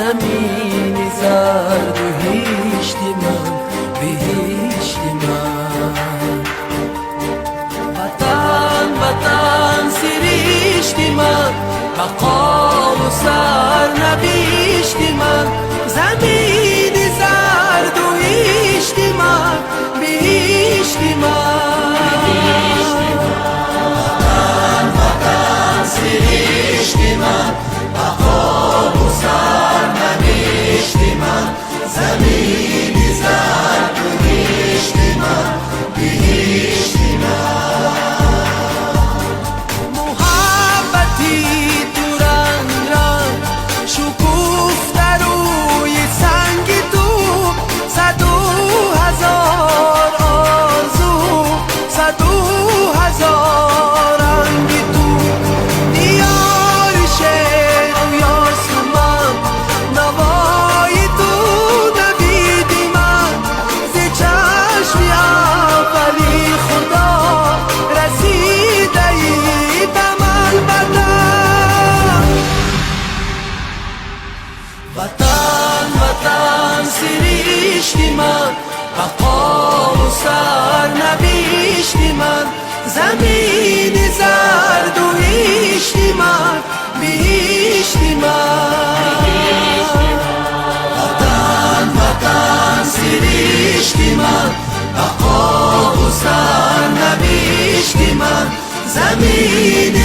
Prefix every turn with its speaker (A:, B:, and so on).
A: زمین زرد و هیشتی من بهشتی من وطن وطن سریشتی من بقا و سرنوشتی من زمین زرد و هیشتی من بهشتی من وطن وطن سریشتی من بقا و سرنوشتی من زمین زرد و هیشتی من بهشتی من محبتی تو رنگ رنگ شکوفته روی سنگ تو 100,000 آرزو 100,000 رنگ تو دیار شعر و یاسمن نوای تو نویدی من ز چشم اولی خدا رسیده ای به من وطن وطن سریشتی من بقا و سرنوشتی من زمین زرد و هیشتی من بهشتی من وطن وطن سریشتی من بقا و سرنوشتی من زمین